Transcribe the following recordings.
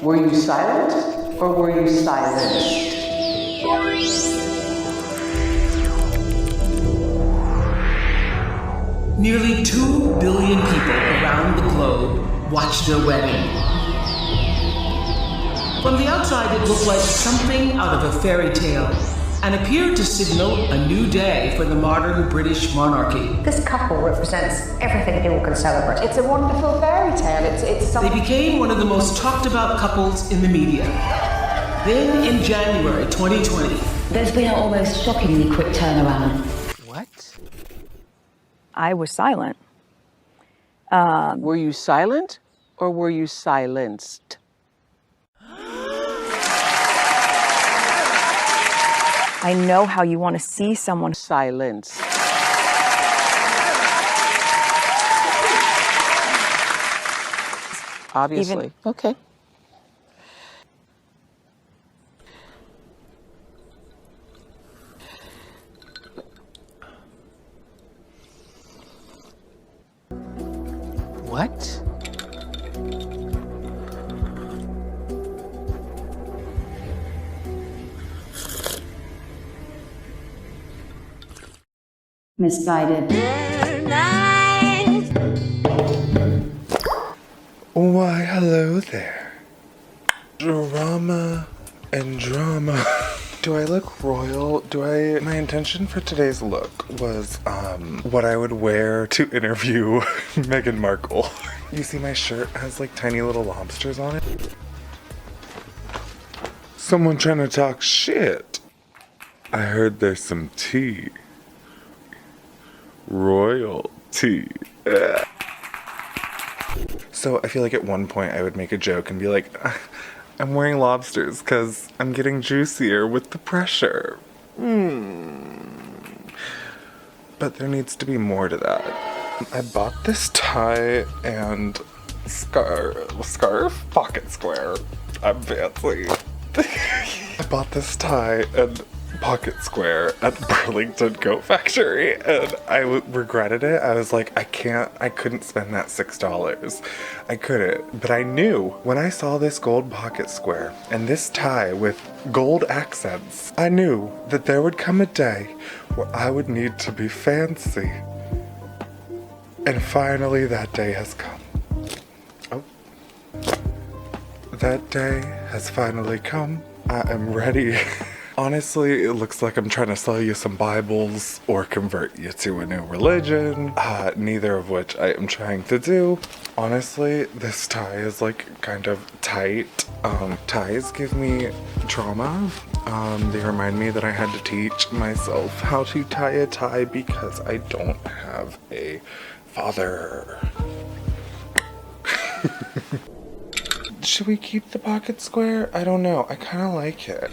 Were you silent or were you silenced? Nearly 2 billion people around the globe watched their wedding. From the outside, it looked like something out of a fairy tale and appeared to signal a new day for the modern British monarchy. This couple represents everything people can celebrate. It's a wonderful fairy tale. It's something. They became one of the most talked about couples in the media. Then in January 2020, there's been an almost shockingly quick turnaround. What? I was silent. Were you silent or were you silenced? I know how you want to see someone Silence. Obviously. Okay. What? Misguided. Why, hello there. Drama and drama. Do I look royal? My intention for today's look was, what I would wear to interview Meghan Markle. You see my shirt has like tiny little lobsters on it? Someone trying to talk shit. I heard there's some tea. Royalty. So I feel like at one point I would make a joke and be like, I'm wearing lobsters because I'm getting juicier with the pressure. But there needs to be more to that. I bought this tie and scarf? Pocket square. I'm fancy. I bought this tie and pocket square at Burlington Coat Factory and I regretted it. I was like, I couldn't spend that $6. I couldn't. But I knew when I saw this gold pocket square and this tie with gold accents, I knew that there would come a day where I would need to be fancy. And finally that day has come. Oh. That day has finally come. I am ready. Honestly, it looks like I'm trying to sell you some Bibles or convert you to a new religion, neither of which I am trying to do. Honestly, this tie is like kind of tight. Ties give me trauma. They remind me that I had to teach myself how to tie a tie because I don't have a father. Should we keep the pocket square? I don't know. I kind of like it.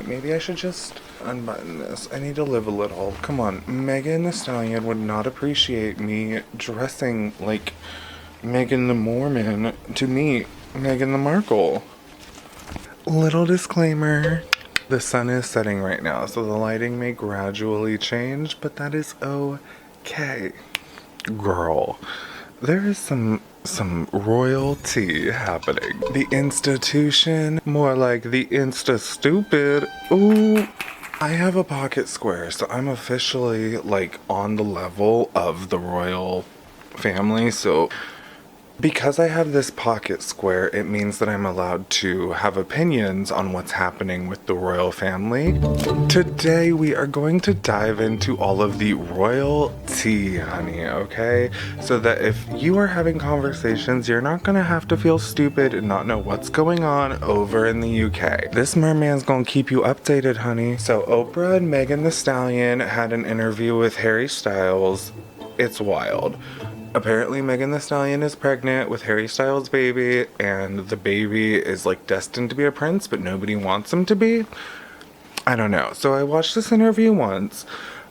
Maybe I should just unbutton this. I need to live a little. Come on. Megan Thee Stallion would not appreciate me dressing like Megan the Mormon to meet Meghan the Markle. Little disclaimer. The sun is setting right now, so the lighting may gradually change, but that is okay. Girl, there is some royalty happening. The institution, more like the insta-stupid. Ooh, I have a pocket square, so I'm officially like on the level of the royal family. So because I have this pocket square, it means that I'm allowed to have opinions on what's happening with the royal family. Today we are going to dive into all of the royalty, honey, okay? So that if you are having conversations, you're not gonna have to feel stupid and not know what's going on over in the UK. This merman's gonna keep you updated, honey. So Oprah and Megan Thee Stallion had an interview with Harry Styles. It's wild. Apparently Megan Thee Stallion is pregnant with Harry Styles' baby, and the baby is like destined to be a prince, but nobody wants him to be. I don't know. So I watched this interview once.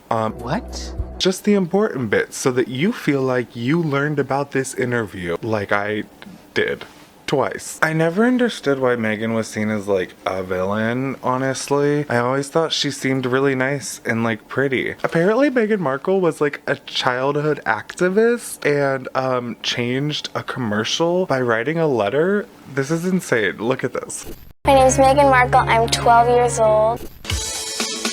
What? Just the important bits so that you feel like you learned about this interview like I did twice. I never understood why Meghan was seen as like a villain, honestly. I always thought she seemed really nice and like pretty. Apparently Meghan Markle was like a childhood activist and changed a commercial by writing a letter. This is insane. Look at this. My name is Meghan Markle. I'm 12 years old.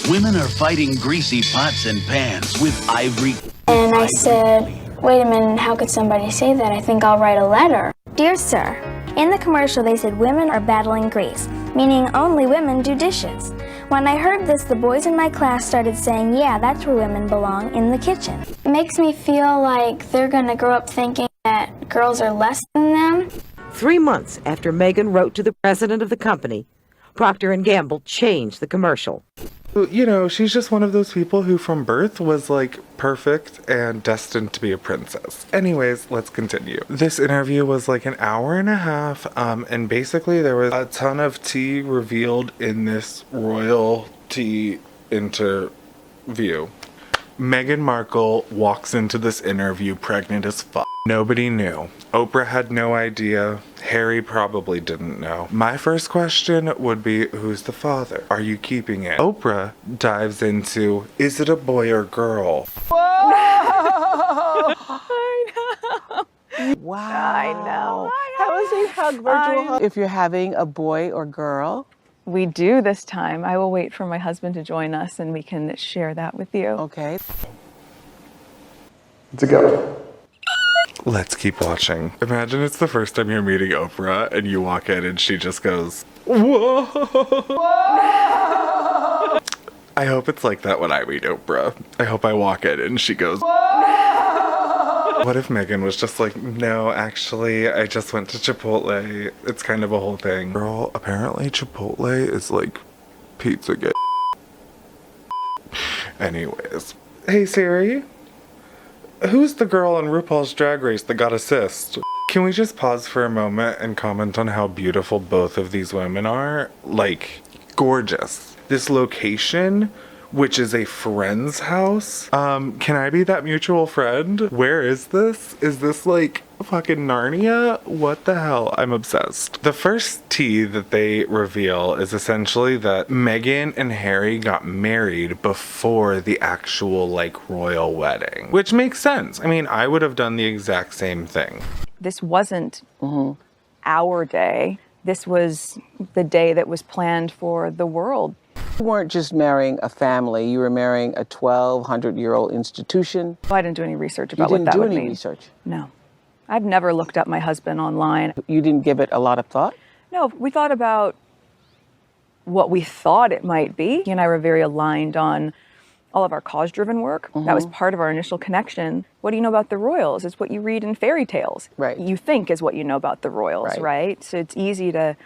Women are fighting greasy pots and pans with ivory. And I said, wait a minute, how could somebody say that? I think I'll write a letter. Dear sir, in the commercial they said women are battling grease, meaning only women do dishes. When I heard this, the boys in my class started saying, yeah, that's where women belong, in the kitchen. It makes me feel like they're gonna grow up thinking that girls are less than them. 3 months after Meghan wrote to the president of the company, Procter & Gamble changed the commercial. You know, she's just one of those people who from birth was like perfect and destined to be a princess. Anyways, let's continue. This interview was like an hour and a half, and basically there was a ton of tea revealed in this royalty interview. Meghan Markle walks into this interview pregnant as fuck. Nobody knew. Oprah had no idea. Harry probably didn't know. My first question would be, who's the father? Are you keeping it? Oprah dives into, is it a boy or girl? Whoa! Wow. I know. How is a hug, virtual hug? If you're having a boy or girl. We do this time. I will wait for my husband to join us and we can share that with you. Okay. To go. Let's keep watching. Imagine it's the first time you're meeting Oprah and you walk in and she just goes, whoa. I hope it's like that when I meet Oprah. I hope I walk in and she goes, what if Meghan was just like, no, actually, I just went to Chipotle. It's kind of a whole thing. Girl, apparently Chipotle is like pizza gay. Anyways. Hey Siri, who's the girl on RuPaul's Drag Race that got a cyst? Can we just pause for a moment and comment on how beautiful both of these women are? Like, gorgeous. This location, which is a friend's house. Can I be that mutual friend? Where is this? Is this like fucking Narnia? What the hell? I'm obsessed. The first tea that they reveal is essentially that Meghan and Harry got married before the actual like royal wedding, which makes sense. I mean, I would have done the exact same thing. This wasn't our day. This was the day that was planned for the world. You weren't just marrying a family, you were marrying a 1,200-year-old institution. Well, I didn't do any research about what that would mean. You didn't do any research? No. I've never looked up my husband online. You didn't give it a lot of thought? No, we thought about what we thought it might be. He and I were very aligned on all of our cause-driven work. That was part of our initial connection. What do you know about the royals? It's what you read in fairy tales. Right. You think is what you know about the royals, right? So it's easy to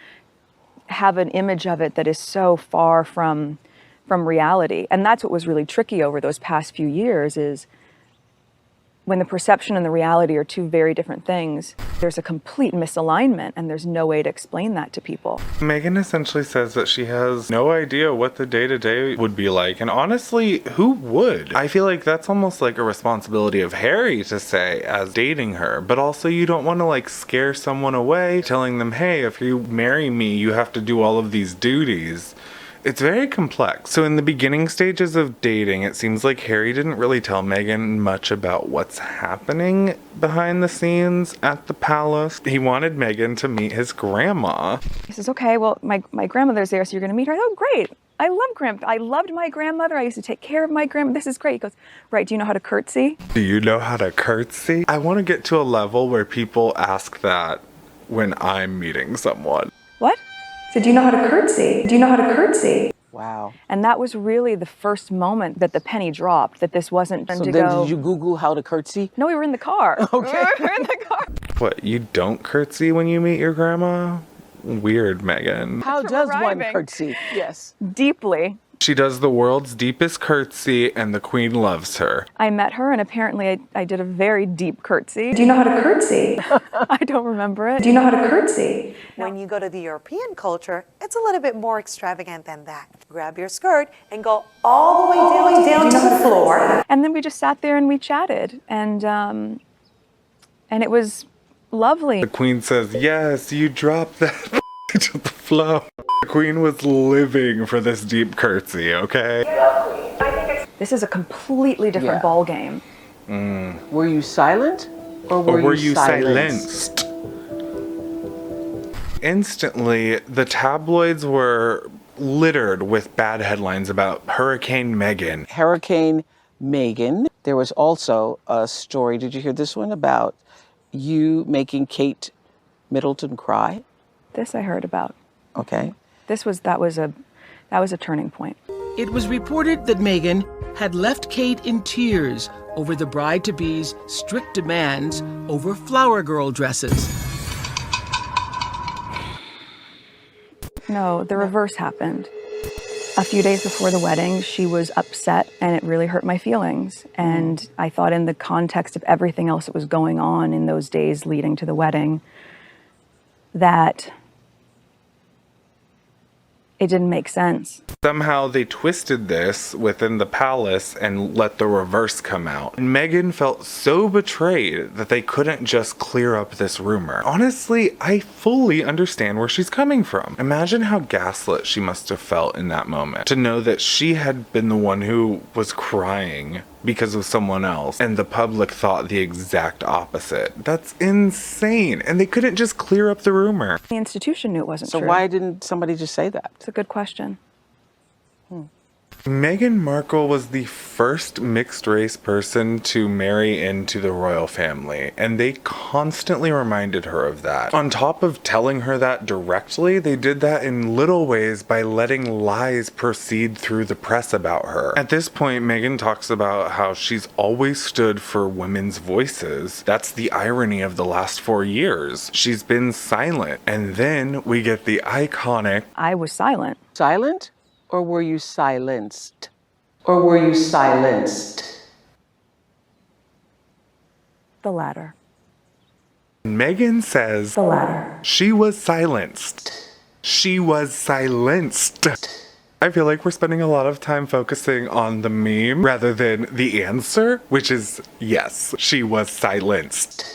have an image of it that is so far from reality. And that's what was really tricky over those past few years is when the perception and the reality are two very different things, there's a complete misalignment and there's no way to explain that to people. Meghan essentially says that she has no idea what the day-to-day would be like. And honestly, who would? I feel like that's almost like a responsibility of Harry to say as dating her. But also you don't want to like scare someone away telling them, hey, if you marry me, you have to do all of these duties. It's very complex. So in the beginning stages of dating, it seems like Harry didn't really tell Meghan much about what's happening behind the scenes at the palace. He wanted Meghan to meet his grandma. He says, okay, well, my grandmother's there, so you're gonna meet her. Oh, great. I loved my grandmother. I used to take care of my grandmother. This is great. He goes, right, do you know how to curtsy? Do you know how to curtsy? I want to get to a level where people ask that when I'm meeting someone. What? So do you know how to curtsy? Do you know how to curtsy? Wow. And that was really the first moment that the penny dropped, that this wasn't So then did you Google how to curtsy? No, we were in the car. Okay. We were in the car. What, you don't curtsy when you meet your grandma? Weird, Meghan. How does one arriving. curtsy? Yes. Deeply. She does the world's deepest curtsy and the queen loves her. I met her and apparently I did a very deep curtsy. Do you know how to curtsy? I don't remember it. Do you know how to curtsy? When you go to the European culture, it's a little bit more extravagant than that. Grab your skirt and go all the way down to the floor. And then we just sat there and we chatted. And it was lovely. The Queen says, yes, you dropped that to the floor. The Queen was living for this deep curtsy, okay? This is a completely different ball game. Were you silent or were you silenced? Instantly, the tabloids were littered with bad headlines about Hurricane Meghan. Hurricane Meghan. There was also a story, did you hear this one, about you making Kate Middleton cry? This I heard about. Okay. That was a turning point. It was reported that Meghan had left Kate in tears over the bride-to-be's strict demands over flower girl dresses. No, the reverse happened. A few days before the wedding, she was upset and it really hurt my feelings. And I thought in the context of everything else that was going on in those days leading to the wedding, that it didn't make sense. Somehow they twisted this within the palace and let the reverse come out. And Meghan felt so betrayed that they couldn't just clear up this rumor. Honestly, I fully understand where she's coming from. Imagine how gaslit she must have felt in that moment. To know that she had been the one who was crying because of someone else and the public thought the exact opposite. That's insane. And they couldn't just clear up the rumor. The institution knew it wasn't true. So why didn't somebody just say that? It's a good question. Meghan Markle was the first mixed-race person to marry into the royal family, and they constantly reminded her of that. On top of telling her that directly, they did that in little ways by letting lies proceed through the press about her. At this point, Meghan talks about how she's always stood for women's voices. That's the irony of the last 4 years. She's been silent, and then we get the iconic... I was silent. Silent? Or were you silenced? Or were you silenced? The latter. Meghan says... The latter. She was silenced. She was silenced. I feel like we're spending a lot of time focusing on the meme rather than the answer, which is yes, she was silenced.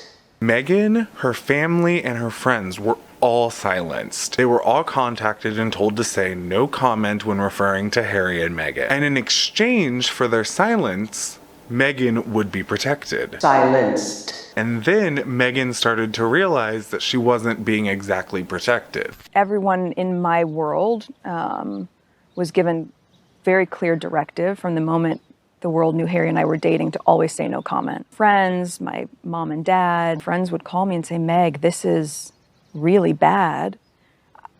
Meghan, her family, and her friends were all silenced. They were all contacted and told to say no comment when referring to Harry and Meghan. And in exchange for their silence, Meghan would be protected. Silenced. And then Meghan started to realize that she wasn't being exactly protected. Everyone in my world was given very clear directive from the moment the world knew Harry and I were dating to always say no comment. Friends, my mom and dad, friends would call me and say, Meg, this is really bad.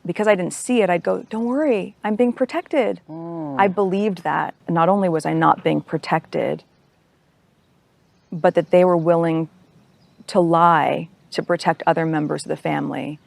Because I didn't see it, I'd go, don't worry, I'm being protected. I believed that. Not only was I not being protected, but that they were willing to lie to protect other members of the family,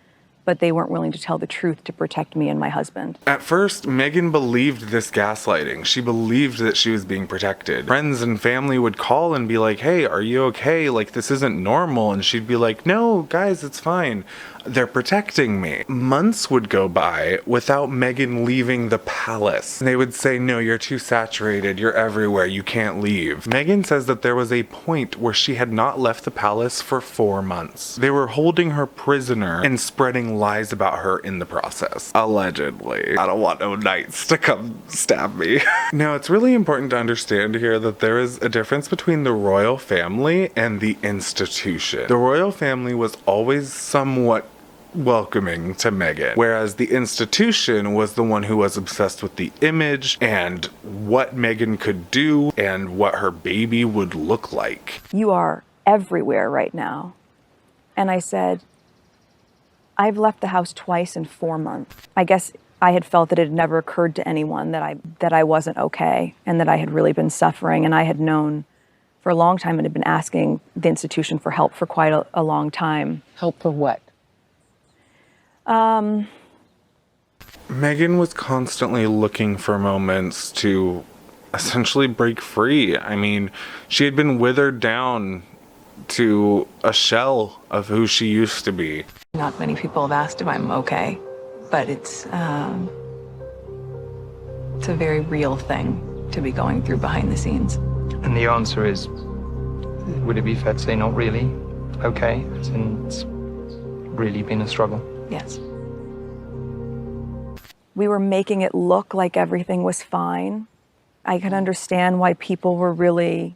but they weren't willing to tell the truth to protect me and my husband. At first, Meghan believed this gaslighting. She believed that she was being protected. Friends and family would call and be like, hey, are you okay? Like, this isn't normal. And she'd be like, no, guys, it's fine. They're protecting me. Months would go by without Meghan leaving the palace. They would say, no, you're too saturated. You're everywhere. You can't leave. Meghan says that there was a point where she had not left the palace for 4 months. They were holding her prisoner and spreading lies about her in the process. Allegedly. I don't want no knights to come stab me. Now, it's really important to understand here that there is a difference between the royal family and the institution. The royal family was always somewhat welcoming to Meghan, whereas the institution was the one who was obsessed with the image and what Meghan could do and what her baby would look like. You are everywhere right now. And I said, I've left the house twice in 4 months. I guess I had felt that it had never occurred to anyone that I wasn't okay and that I had really been suffering. And I had known for a long time and had been asking the institution for help for quite a long time. Help for what? Meghan was constantly looking for moments to essentially break free. I mean, she had been withered down to a shell of who she used to be. Not many people have asked if I'm okay, but it's a very real thing to be going through behind the scenes. And the answer is, would it be fair to say not really okay? It's really been a struggle. Yes. We were making it look like everything was fine. I can understand why people were really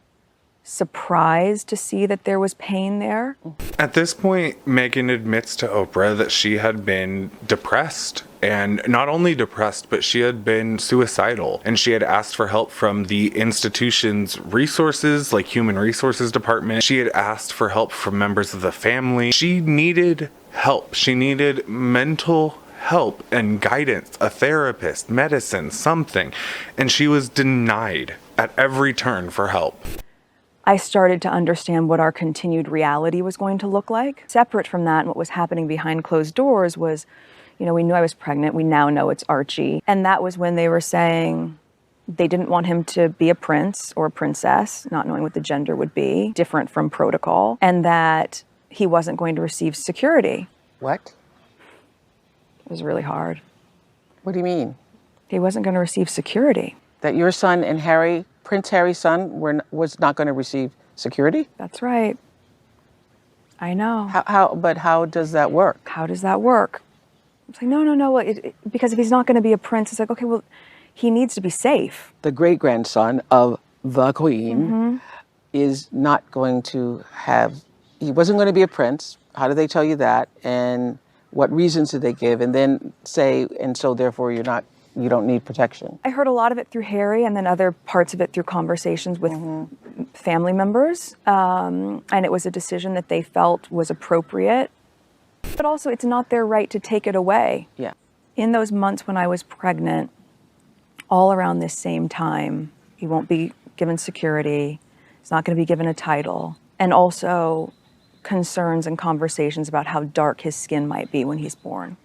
surprised to see that there was pain there. At this point, Meghan admits to Oprah that she had been depressed. And not only depressed, but she had been suicidal. And she had asked for help from the institution's resources, like human resources department. She had asked for help from members of the family. She needed help. She needed mental help and guidance, a therapist, medicine, something. And she was denied at every turn for help. I started to understand what our continued reality was going to look like. Separate from that, and what was happening behind closed doors was, you know, we knew I was pregnant. We now know it's Archie. And that was when they were saying they didn't want him to be a prince or a princess, not knowing what the gender would be, different from protocol, and that he wasn't going to receive security. What? It was really hard. What do you mean? He wasn't going to receive security. That your son and Harry, Prince Harry's son, was not going to receive security? That's right. I know. But how does that work? How does that work? It's like, no. Because if he's not going to be a prince, it's like, okay, well, he needs to be safe. The great-grandson of the Queen is not going to have, he wasn't going to be a prince. How did they tell you that? And what reasons did they give? And then say, and so therefore you don't need protection. I heard a lot of it through Harry and then other parts of it through conversations with family members. And it was a decision that they felt was appropriate. But also, it's not their right to take it away. Yeah. In those months when I was pregnant, all around this same time, he won't be given security. He's not going to be given a title. And also concerns and conversations about how dark his skin might be when he's born.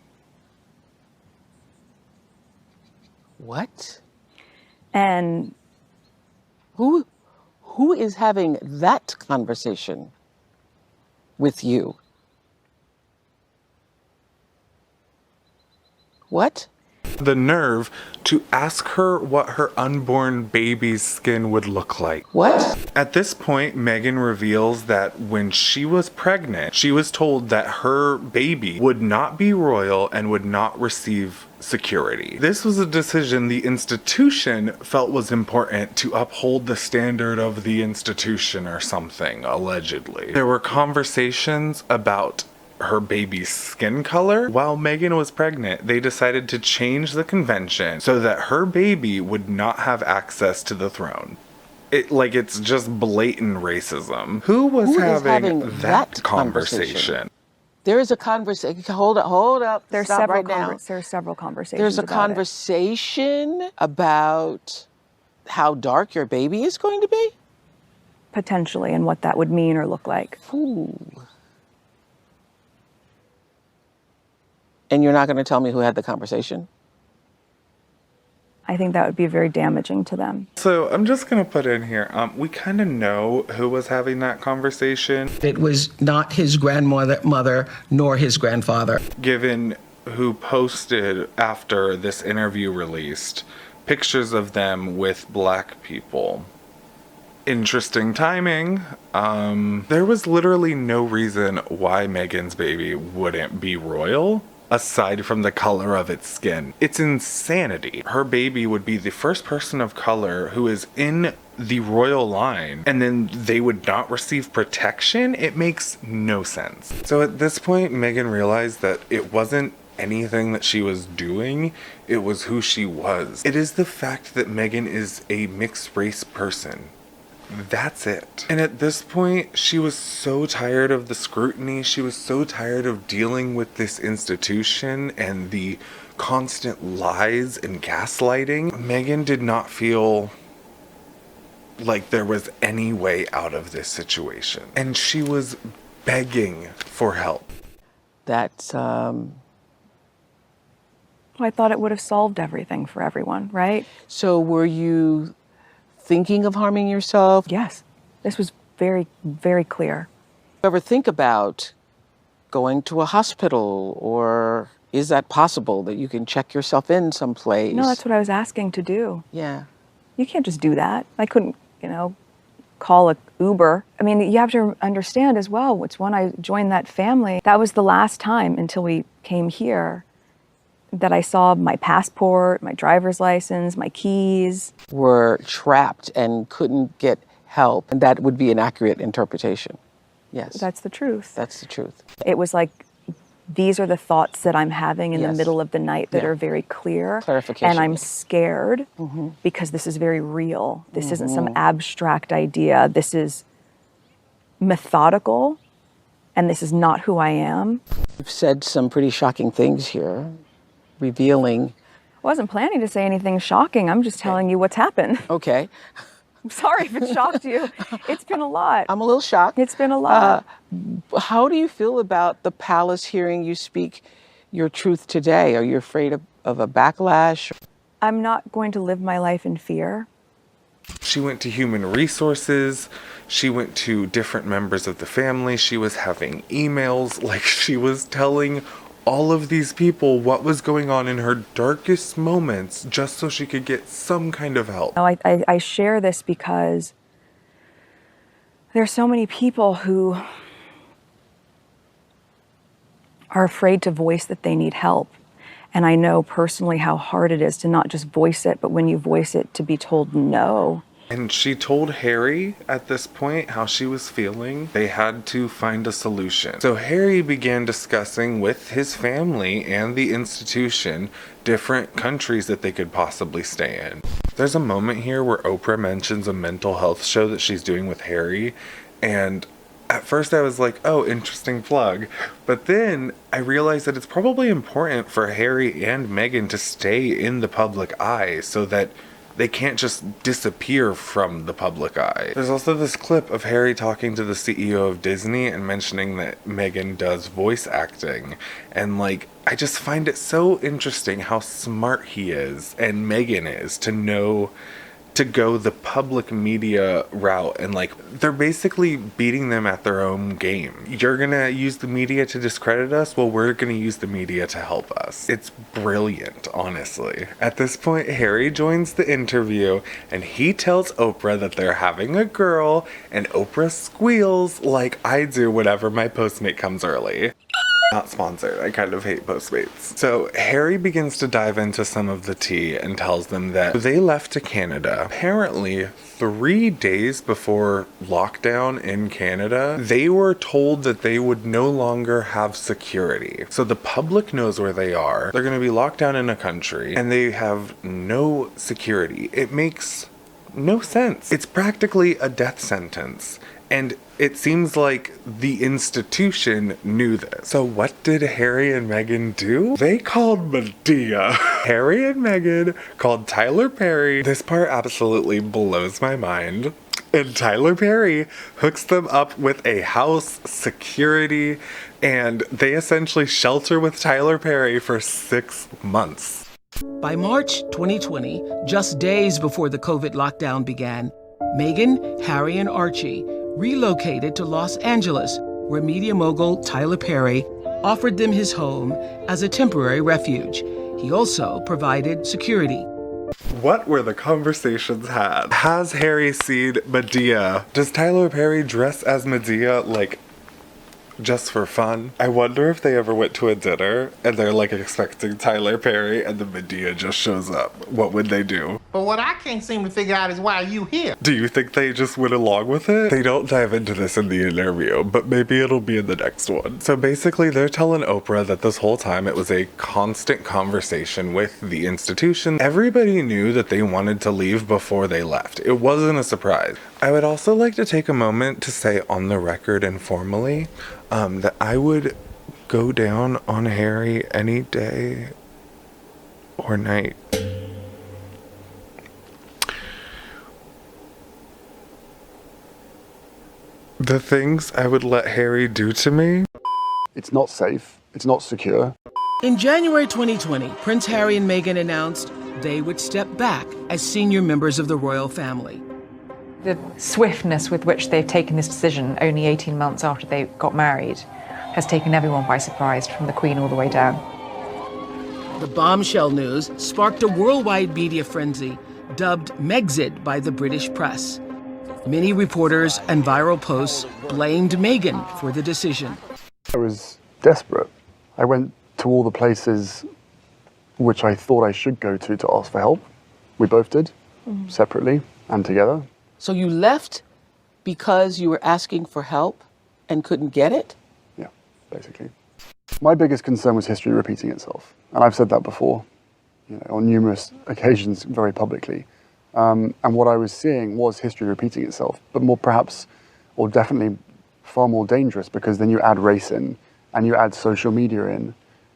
What? And who is having that conversation with you? What? The nerve to ask her what her unborn baby's skin would look like. What? At this point, Meghan reveals that when she was pregnant, she was told that her baby would not be royal and would not receive security. This was a decision the institution felt was important to uphold the standard of the institution or something, allegedly. There were conversations about her baby's skin color. While Meghan was pregnant, they decided to change the convention so that her baby would not have access to the throne. It's just blatant racism. Who was having that conversation? There is a conversation. Hold up. There's Stop several right now. There's several conversations. There's a about conversation about how dark your baby is going to be? Potentially, and what that would mean or look like. Ooh. And you're not going to tell me who had the conversation? I think that would be very damaging to them. So I'm just going to put in here, we kind of know who was having that conversation. It was not his grandmother nor his grandfather. Given who posted after this interview released pictures of them with black people. Interesting timing. There was literally no reason why Meghan's baby wouldn't be royal, aside from the color of its skin. It's insanity. Her baby would be the first person of color who is in the royal line, and then they would not receive protection? It makes no sense. So at this point, Meghan realized that it wasn't anything that she was doing, it was who she was. It is the fact that Meghan is a mixed race person. That's it. And at this point, she was so tired of the scrutiny. She was so tired of dealing with this institution and the constant lies and gaslighting. Meghan did not feel like there was any way out of this situation. And she was begging for help. That's, Well, I thought it would have solved everything for everyone, right? So were you thinking of harming yourself? Yes. This was very, very clear. Ever think about going to a hospital, or is that possible that you can check yourself in someplace? No, that's what I was asking to do. Yeah. You can't just do that. I couldn't, call a Uber. I mean, you have to understand as well, it's when I joined that family, that was the last time until we came here that I saw my passport, my driver's license, my keys. Were trapped and couldn't get help, and that would be an accurate interpretation. Yes. That's the truth. That's the truth. It was like, these are the thoughts that I'm having in Yes. the middle of the night that Yeah. are very clear. Clarification. And I'm scared because this is very real. This isn't some abstract idea. This is methodical, and this is not who I am. You've said some pretty shocking things here, revealing. I wasn't planning to say anything shocking. I'm just telling you what's happened. Okay. I'm sorry if it shocked you. It's been a lot. I'm a little shocked. It's been a lot. How do you feel about the palace hearing you speak your truth today? Are you afraid of a backlash? I'm not going to live my life in fear. She went to human resources. She went to different members of the family. She was having emails. Like, she was telling all of these people what was going on in her darkest moments just so she could get some kind of help. No, I share this because there's so many people who are afraid to voice that they need help. And I know personally how hard it is to not just voice it, but when you voice it, to be told no. And she told Harry at this point how she was feeling. They had to find a solution. So Harry began discussing with his family and the institution different countries that they could possibly stay in. There's a moment here where Oprah mentions a mental health show that she's doing with Harry, and at first I was like, oh, interesting plug. But then I realized that it's probably important for Harry and Meghan to stay in the public eye so that they can't just disappear from the public eye. There's also this clip of Harry talking to the CEO of Disney and mentioning that Meghan does voice acting. And like, I just find it so interesting how smart he is and Meghan is to know to go the public media route, and like, they're basically beating them at their own game. You're gonna use the media to discredit us? Well, we're gonna use the media to help us. It's brilliant, honestly. At this point, Harry joins the interview and he tells Oprah that they're having a girl, and Oprah squeals like I do whenever my Postmate comes early. Not sponsored. I kind of hate Postmates. So Harry begins to dive into some of the tea and tells them that they left to Canada. Apparently, 3 days before lockdown in Canada, they were told that they would no longer have security. So the public knows where they are. They're going to be locked down in a country and they have no security. It makes no sense. It's practically a death sentence. And it seems like the institution knew this. So what did Harry and Meghan do? They called Medea. Harry and Meghan called Tyler Perry. This part absolutely blows my mind. And Tyler Perry hooks them up with a house, security, and they essentially shelter with Tyler Perry for 6 months. By March 2020, just days before the COVID lockdown began, Meghan, Harry, and Archie relocated to Los Angeles, where media mogul Tyler Perry offered them his home as a temporary refuge. He also provided security. What were the conversations had? Has Harry seen Medea? Does Tyler Perry dress as Medea, like, just for fun? I wonder if they ever went to a dinner and they're like expecting Tyler Perry and the Medea just shows up. What would they do? But what I can't seem to figure out is why are you here? Do you think they just went along with it? They don't dive into this in the interview, but maybe it'll be in the next one. So basically they're telling Oprah that this whole time it was a constant conversation with the institution. Everybody knew that they wanted to leave before they left. It wasn't a surprise. I would also like to take a moment to say on the record and formally that I would go down on Harry any day or night. The things I would let Harry do to me? It's not safe. It's not secure. In January 2020, Prince Harry and Meghan announced they would step back as senior members of the royal family. The swiftness with which they've taken this decision only 18 months after they got married has taken everyone by surprise, from the Queen all the way down. The bombshell news sparked a worldwide media frenzy, dubbed Megxit by the British press. Many reporters and viral posts blamed Meghan for the decision. I was desperate. I went to all the places which I thought I should go to ask for help. We both did, separately and together. So you left because you were asking for help and couldn't get it? Yeah, basically. My biggest concern was history repeating itself. And I've said that before, on numerous occasions very publicly. And what I was seeing was history repeating itself, but more perhaps, or definitely far more dangerous, because then you add race in and you add social media in.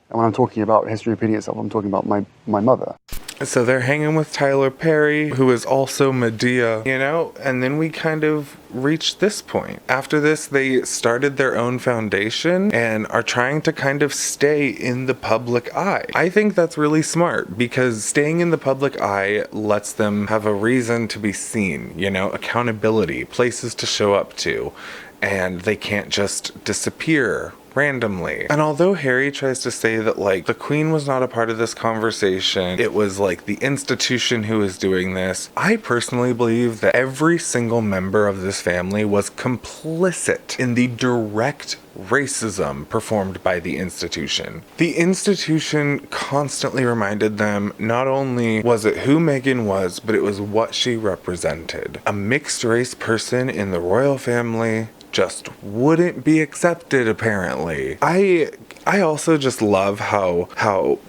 And when I'm talking about history repeating itself, I'm talking about my mother. So they're hanging with Tyler Perry, who is also Medea, and then we kind of reached this point. After this, they started their own foundation and are trying to kind of stay in the public eye. I think that's really smart, because staying in the public eye lets them have a reason to be seen, accountability, places to show up to, and they can't just disappear randomly. And although Harry tries to say that the Queen was not a part of this conversation, it was the institution who was doing this, I personally believe that every single member of this family was complicit in the direct racism performed by the institution. The institution constantly reminded them not only was it who Meghan was, but it was what she represented. A mixed race person in the royal family just wouldn't be accepted, apparently. I also just love how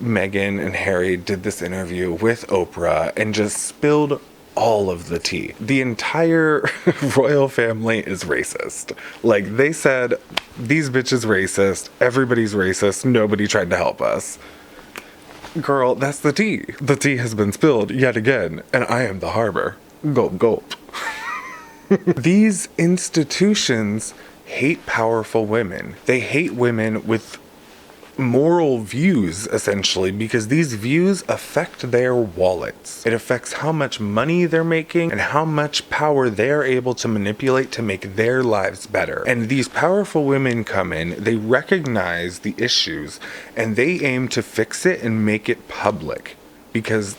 Meghan and Harry did this interview with Oprah and just spilled all of the tea. The entire royal family is racist. They said, these bitches racist, everybody's racist, nobody tried to help us. Girl, that's the tea. The tea has been spilled yet again, and I am the harbor. Gulp, gulp. These institutions hate powerful women. They hate women with moral views, essentially, because these views affect their wallets. It affects how much money they're making and how much power they're able to manipulate to make their lives better. And these powerful women come in, they recognize the issues, and they aim to fix it and make it public because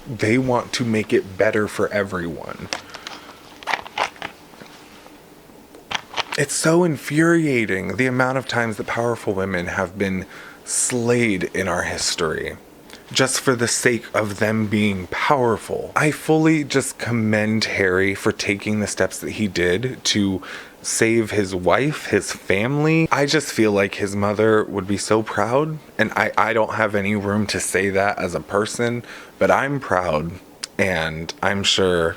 they want to make it better for everyone. It's so infuriating the amount of times that powerful women have been slayed in our history just for the sake of them being powerful. I fully just commend Harry for taking the steps that he did to save his wife, his family. I just feel like his mother would be so proud, and I don't have any room to say that as a person, but I'm proud, and I'm sure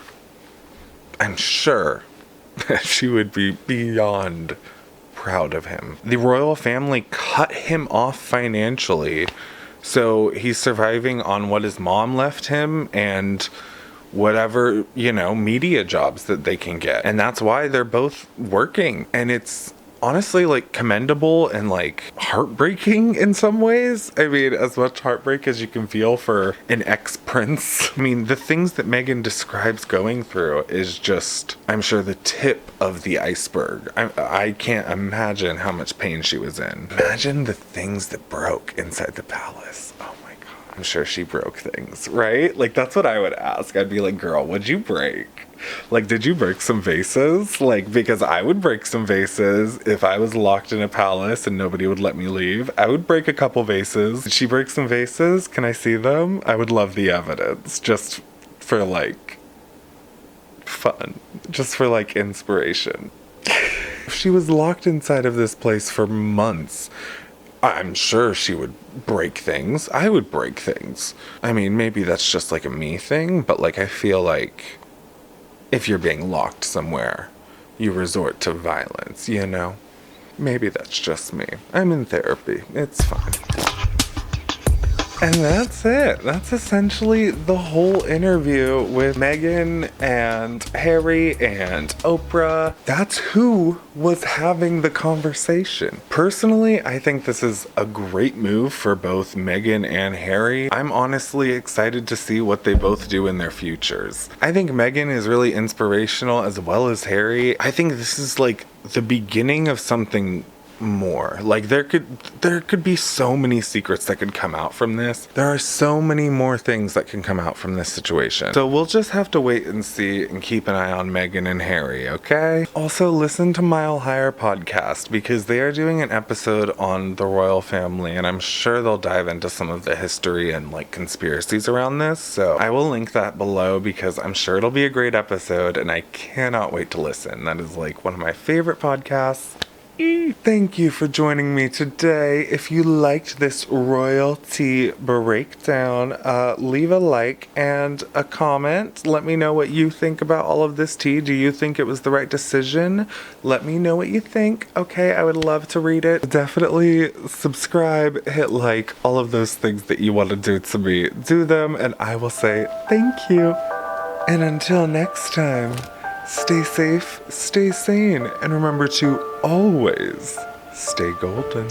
that she would be beyond proud of him. The royal family cut him off financially, so he's surviving on what his mom left him and whatever, media jobs that they can get. And that's why they're both working. And it's honestly commendable and heartbreaking in some ways. I mean, as much heartbreak as you can feel for an ex-prince. I mean, the things that Meghan describes going through is just, I'm sure, the tip of the iceberg. I can't imagine how much pain she was in. Imagine the things that broke inside the palace. Oh my God. I'm sure she broke things, right? That's what I would ask. I'd be like, girl, what'd you break? Did you break some vases? Because I would break some vases if I was locked in a palace and nobody would let me leave. I would break a couple vases. Did she break some vases? Can I see them? I would love the evidence, just for fun, just for inspiration. She was locked inside of this place for months. I'm sure she would break things. I would break things. I mean, maybe that's just a me thing, but I feel if you're being locked somewhere, you resort to violence, Maybe that's just me. I'm in therapy. It's fine. And that's it. That's essentially the whole interview with Meghan and Harry and Oprah. That's who was having the conversation. Personally, I think this is a great move for both Meghan and Harry. I'm honestly excited to see what they both do in their futures. I think Meghan is really inspirational as well as Harry. I think this is the beginning of something more. Like there could be so many secrets that could come out from this. There are so many more things that can come out from this situation. So we'll just have to wait and see and keep an eye on Meghan and Harry, okay? Also listen to Mile Higher podcast because they are doing an episode on the royal family and I'm sure they'll dive into some of the history and like conspiracies around this. So I will link that below because I'm sure it'll be a great episode and I cannot wait to listen. That is like one of my favorite podcasts. Thank you for joining me today. If you liked this royalty breakdown, leave a like and a comment. Let me know what you think about all of this tea. Do you think it was the right decision? Let me know what you think. Okay, I would love to read it. Definitely subscribe, hit like, all of those things that you want to do to me. Do them and I will say thank you. And until next time, stay safe, stay sane, and remember to always stay golden.